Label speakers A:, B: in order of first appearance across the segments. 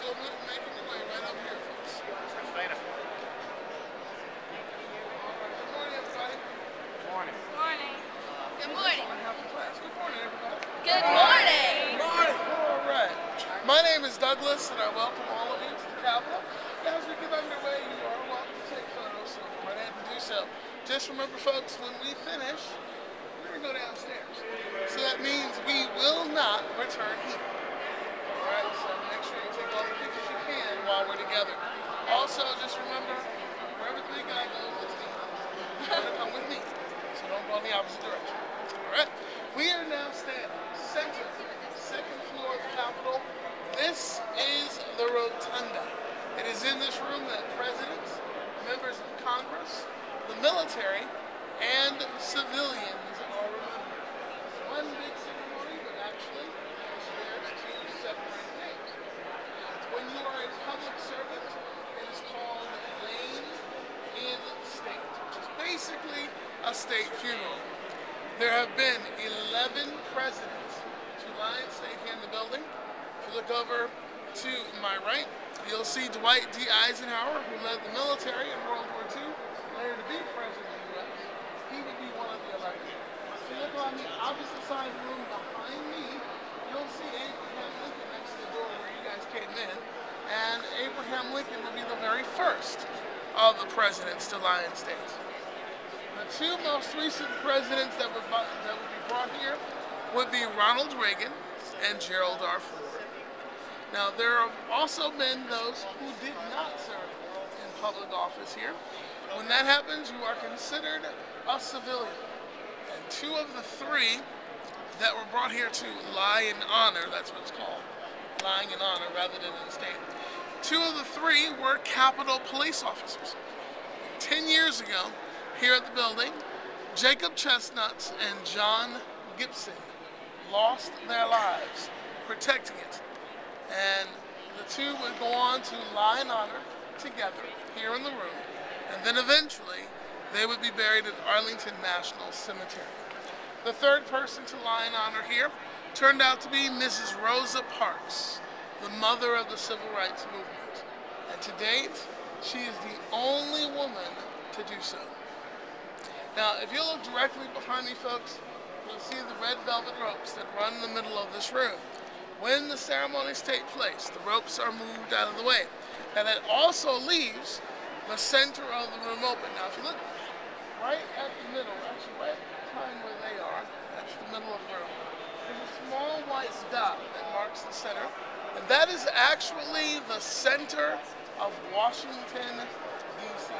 A: you'll be making your way right over here, folks.
B: Later.
A: Good morning, everybody.
B: Morning.
C: Morning. Good morning.
A: Good morning, everybody.
C: Good morning.
A: Good morning. All right. My name is Douglas, and I welcome all of you to the Capitol. As we get underway, you are welcome to take photos, so go right ahead and do so. Just remember, folks, when we finish, we're going to go downstairs. So that means we will not return here. All right, so make sure you take all the pictures you can while we're together. Also, just remember, wherever the big guy goes, it's me. You're going to come with me, so don't go in the opposite direction. All right? We are now standing center, second floor of the Capitol. This is the Rotunda. It is in this room that presidents, members of Congress, the military, and civilians are remembered. One big ceremony, but actually there's two separate names. When you are a public servant, it is called laying in state, which is basically a state funeral. There have been 11 presidents to lie in state here in the building. If you look over to my right, you'll see Dwight D. Eisenhower, who led the military in World War II, later to be president of the U.S. He would be one of the 11. If you look on the opposite side of the room behind me, you'll see Abraham Lincoln next to the door where you guys came in. And Abraham Lincoln will be the very first of the presidents to lie in state. The two most recent presidents that would be brought here would be Ronald Reagan and Gerald R. Ford. Now, there have also been those who did not serve in public office here. When that happens, you are considered a civilian. And two of the three that were brought here to lie in honor, that's what it's called, lying in honor rather than in state. Two of the three were Capitol police officers. 10 years ago, here at the building, Jacob Chestnuts and John Gibson lost their lives protecting it. And the two would go on to lie in honor together here in the room, and then eventually they would be buried at Arlington National Cemetery. The third person to lie in honor here turned out to be Mrs. Rosa Parks, the mother of the Civil Rights Movement. And to date, she is the only woman to do so. Now, if you look directly behind me, folks, you'll see the red velvet ropes that run in the middle of this room. When the ceremonies take place, the ropes are moved out of the way. And that also leaves the center of the room open. Now, if you look right at the middle, actually right behind where they are, that's the middle of the room, there's a small white dot that marks the center. And that is actually the center of Washington, D.C.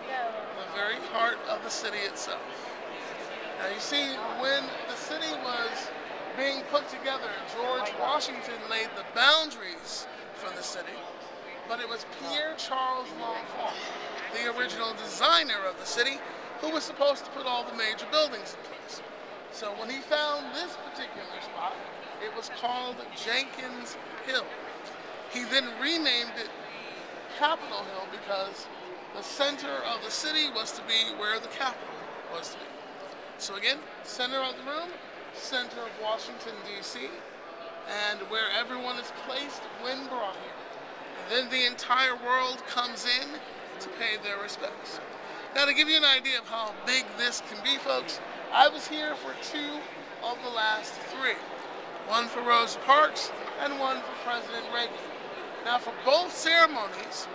A: The very heart of the city itself. Now you see, when the city was being put together, George Washington laid the boundaries for the city, but it was Pierre Charles L'Enfant, the original designer of the city, who was supposed to put all the major buildings in place. So when he found this particular spot, it was called Jenkins Hill. He then renamed it Capitol Hill because the center of the city was to be where the Capitol was to be. So again, center of the room, center of Washington, D.C., and where everyone is placed when brought here. And then the entire world comes in to pay their respects. Now, to give you an idea of how big this can be, folks, I was here for two of the last three. One for Rosa Parks and one for President Reagan. Now, for both ceremonies,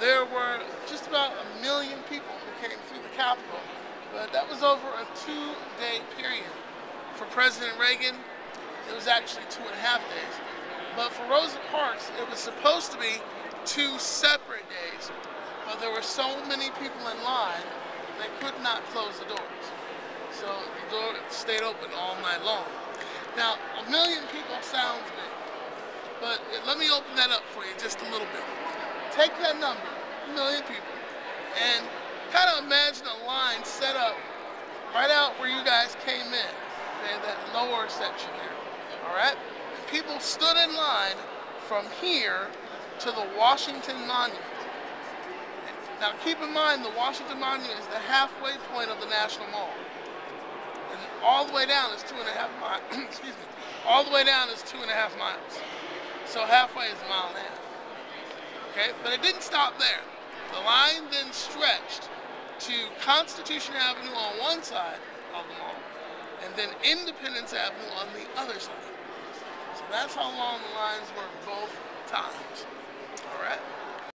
A: there were just about 1 million people who came through the Capitol, but that was over a 2-day period. For President Reagan, it was actually 2.5 days. But for Rosa Parks, it was supposed to be 2 separate days. But there were so many people in line, they could not close the doors. So the door stayed open all night long. Now, 1 million people sounds big, but let me open that up for you just a little bit. Take that number, 1 million people, and kind of imagine a line set up right out where you guys came in, okay, that lower section there, all right? And people stood in line from here to the Washington Monument. Now keep in mind, the Washington Monument is the halfway point of the National Mall. And all the way down is 2.5 miles, excuse me, all the way down is 2.5 miles. So halfway is 1.5 miles. Okay, but it didn't stop there. The line then stretched to Constitution Avenue on one side of the mall, and then Independence Avenue on the other side. So that's how long the lines were both times. All right?